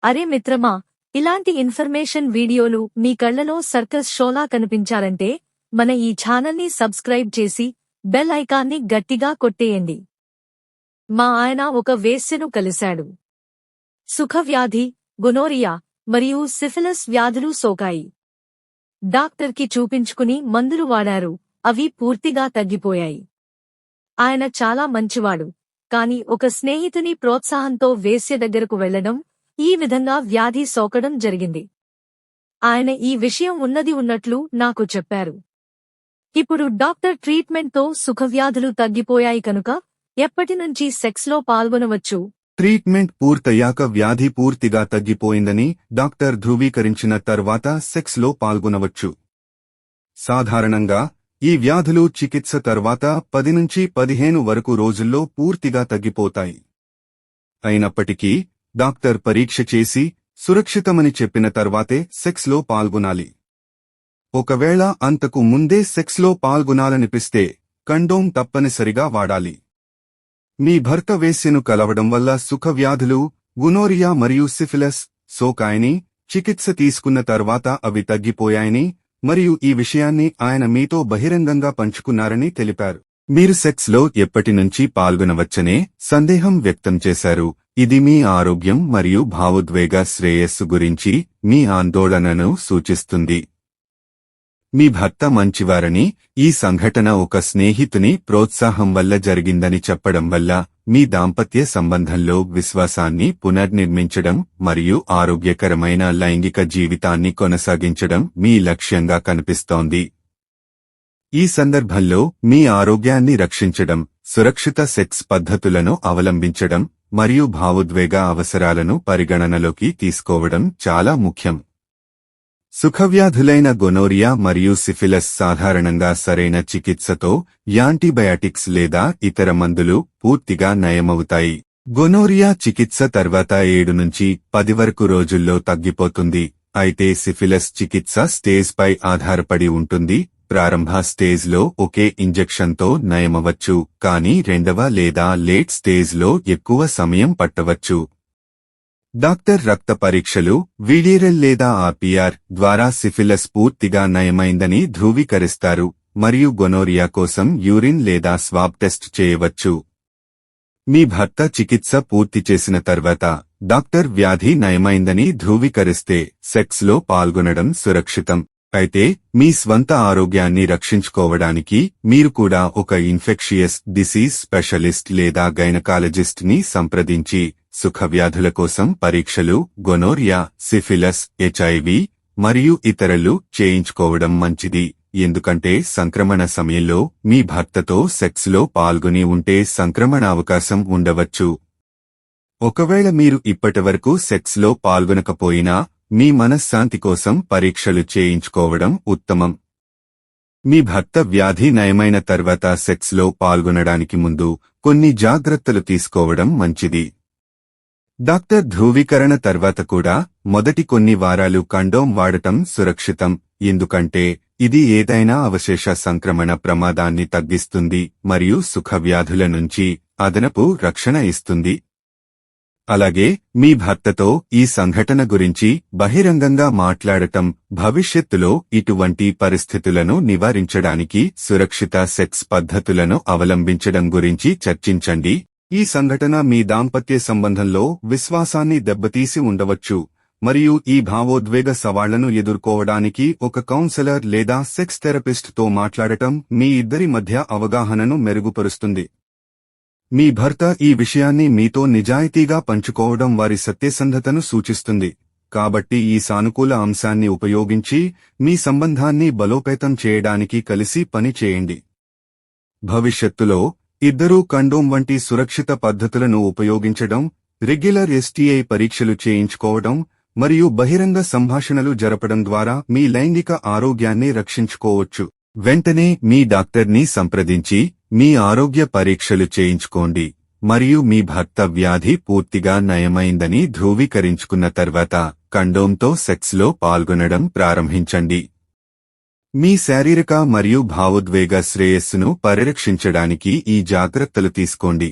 అరే మిత్రమా, ఇలాంటి ఇన్ఫర్మేషన్ వీడియోలు మీ కళ్లలో సర్కస్ షోలా కనిపించాలంటే మన ఈ ఛానల్ని సబ్స్క్రైబ్ చేసి బెల్ ఐకాన్ని గట్టిగా కొట్టేయండి. మా ఆయన ఒక వేశ్యను కలిశాడు. సుఖవ్యాధి, గొనోరియా మరియు సిఫిలిస్ వ్యాధులు సోకాయి. డాక్టర్కి చూపించుకుని మందులు వాడారు, అవి పూర్తిగా తగ్గిపోయాయి. ఆయన చాలా మంచివాడు, కాని ఒక స్నేహితుని ప్రోత్సాహంతో వేశ్య దగ్గరకు వెళ్లడం, ఈ విధంగా వ్యాధి సోకడం జరిగింది. ఆయన ఈ విషయం ఉన్నట్లు నాకు చెప్పారు. ఇప్పుడు డాక్టర్ ట్రీట్మెంట్తో సుఖవ్యాధులు తగ్గిపోయాయి కనుక ఎప్పటినుంచి సెక్స్లో పాల్గొనవచ్చు. ట్రీట్మెంట్ పూర్తయ్యాక వ్యాధి పూర్తిగా తగ్గిపోయిందని డాక్టర్ ధృవీకరించిన తర్వాత సెక్స్లో పాల్గొనవచ్చు. సాధారణంగా ఈ వ్యాధులు చికిత్స తర్వాత 10 నుంచి 15 వరకు రోజుల్లో పూర్తిగా తగ్గిపోతాయి. అయినప్పటికీ డాక్టర్ పరీక్ష చేసి సురక్షితమని చెప్పిన తర్వాతే సెక్స్లో పాల్గొనాలి. ఒకవేళ అంతకు ముందే సెక్స్లో పాల్గొనాలనిపిస్తే కండోమ్ తప్పనిసరిగా వాడాలి. మీ భర్త వేశ్యను కలవడం వల్ల సుఖవ్యాధులు, గునోరియా మరియు సిఫిలిస్ సోకాయని, చికిత్స తీసుకున్న తర్వాత అవి తగ్గిపోయాయని మరియు ఈ విషయాన్ని ఆయన మీతో బహిరంగంగా పంచుకున్నారని తెలిపారు. మీరు సెక్స్లో ఎప్పటినుంచి పాల్గొనవచ్చనే సందేహం వ్యక్తం చేశారు. ఇది మీ ఆరోగ్యం మరియు భావోద్వేగ శ్రేయస్సు గురించి మీ ఆందోళనను సూచిస్తుంది. మీ భర్త మంచివారని, ఈ సంఘటన ఒక స్నేహితుని ప్రోత్సాహం వల్ల జరిగిందని చెప్పడం వల్ల మీ దాంపత్య సంబంధంలో విశ్వాసాన్ని పునర్నిర్మించడం మరియు ఆరోగ్యకరమైన లైంగిక జీవితాన్ని కొనసాగించడం మీ లక్ష్యంగా కనిపిస్తోంది. ఈ సందర్భంలో మీ ఆరోగ్యాన్ని రక్షించడం, సురక్షిత సెక్స్ పద్ధతులను అవలంబించడం మరియు భావోద్వేగ అవసరాలను పరిగణనలోకి తీసుకోవడం చాలా ముఖ్యం. సుఖవ్యాధులైన గొనోరియా మరియు సిఫిలిస్ సాధారణంగా సరైన చికిత్సతో, యాంటీబయాటిక్స్ లేదా ఇతర మందులు పూర్తిగా నయమవుతాయి. గొనోరియా చికిత్స తర్వాత 7 నుంచి 10 వరకు రోజుల్లో తగ్గిపోతుంది. అయితే సిఫిలిస్ చికిత్స స్టేజ్పై ఆధారపడి ఉంటుంది. ప్రారంభ స్టేజ్లో ఒకే ఇంజెక్షన్తో నయమవచ్చు, కానీ రెండవ లేదా లేట్ స్టేజ్లో ఎక్కువ సమయం పట్టవచ్చు. డాక్టర్ రక్త పరీక్షలు, వీడియరల్ లేదా ఆర్పిఆర్ ద్వారా సిఫిలిస్ పూర్తిగా నయమైందని ధృవీకరిస్తారు మరియు గొనోరియా కోసం యూరిన్ లేదా స్వాబ్ టెస్ట్ చేయవచ్చు. మీ భర్త చికిత్స పూర్తి చేసిన తర్వాత డాక్టర్ వ్యాధి నయమైందని ధృవీకరిస్తే సెక్స్లో పాల్గొనడం సురక్షితం. అయితే మీ స్వంత ఆరోగ్యాన్ని రక్షించుకోవడానికి మీరు కూడా ఒక ఇన్ఫెక్షియస్ డిసీజ్ స్పెషలిస్ట్ లేదా గైనకాలజిస్ట్ ని సంప్రదించి సుఖవ్యాధుల కోసం పరీక్షలు, గొనోరియా, సిఫిలిస్, హెచ్ఐవి మరియు ఇతరులు చేయించుకోవడం మంచిది. ఎందుకంటే సంక్రమణ సమయంలో మీ భర్తతో సెక్స్లో పాల్గొని ఉంటే సంక్రమణ అవకాశం ఉండవచ్చు. ఒకవేళ మీరు ఇప్పటివరకు సెక్స్లో పాల్గొనకపోయినా మీ మనశ్శాంతి కోసం పరీక్షలు చేయించుకోవడం ఉత్తమం. మీ భర్త వ్యాధి నయమైన తర్వాత సెక్స్లో పాల్గొనడానికి ముందు కొన్ని జాగ్రత్తలు తీసుకోవడం మంచిది. డాక్టర్ ధృవీకరణ తర్వాత కూడా మొదటి కొన్ని వారాలు కండోమ్ వాడటం సురక్షితం, ఎందుకంటే ఇది ఏదైనా అవశేష సంక్రమణ ప్రమాదాన్ని తగ్గిస్తుంది మరియు సుఖవ్యాధుల నుంచి అదనపు రక్షణ ఇస్తుంది. అలాగే మీ భర్తతో ఈ సంఘటన గురించి బహిరంగంగా మాట్లాడటం, భవిష్యత్తులో ఇటువంటి పరిస్థితులను నివారించడానికి సురక్షిత సెక్స్ పద్ధతులను అవలంబించడం గురించి చర్చించండి. ఈ సంఘటన మీ దాంపత్య సంబంధంలో విశ్వాసాన్ని దెబ్బతీసి ఉండవచ్చు మరియు ఈ భావోద్వేగ సవాళ్లను ఎదుర్కోవడానికి ఒక కౌన్సెలర్ లేదా సెక్స్ థెరపిస్ట్తో మాట్లాడటం మీ ఇద్దరి మధ్య అవగాహనను మెరుగుపరుస్తుంది. మీ భర్త ఈ విషయాన్ని మీతో నిజాయితీగా పంచుకోవడం వారి సత్యసంధతను సూచిస్తుంది. కాబట్టి ఈ సానుకూల అంశాన్ని ఉపయోగించి మీ సంబంధాన్ని బలోపేతం చేయడానికి కలిసి పని చేయండి. భవిష్యత్తులో ఇద్దరూ కండోమ్ వంటి సురక్షిత పద్ధతులను ఉపయోగించడం, రెగ్యులర్ ఎస్టీఐ పరీక్షలు చేయించుకోవడం మరియు బహిరంగ సంభాషణలు జరపడం ద్వారా మీ లైంగిక ఆరోగ్యాన్ని రక్షించుకోవచ్చు. వెంటనే మీ డాక్టర్ని సంప్రదించి మీ ఆరోగ్య పరీక్షలు చేయించుకోండి మరియు మీ భర్త వ్యాధి పూర్తిగా నయమైందని ధృవీకరించుకున్న తర్వాత కండోమ్తో సెక్స్లో పాల్గొనడం ప్రారంభించండి. మీ శారీరక మరియు భావోద్వేగ శ్రేయస్సును పరిరక్షించడానికి ఈ జాగ్రత్తలు తీసుకోండి.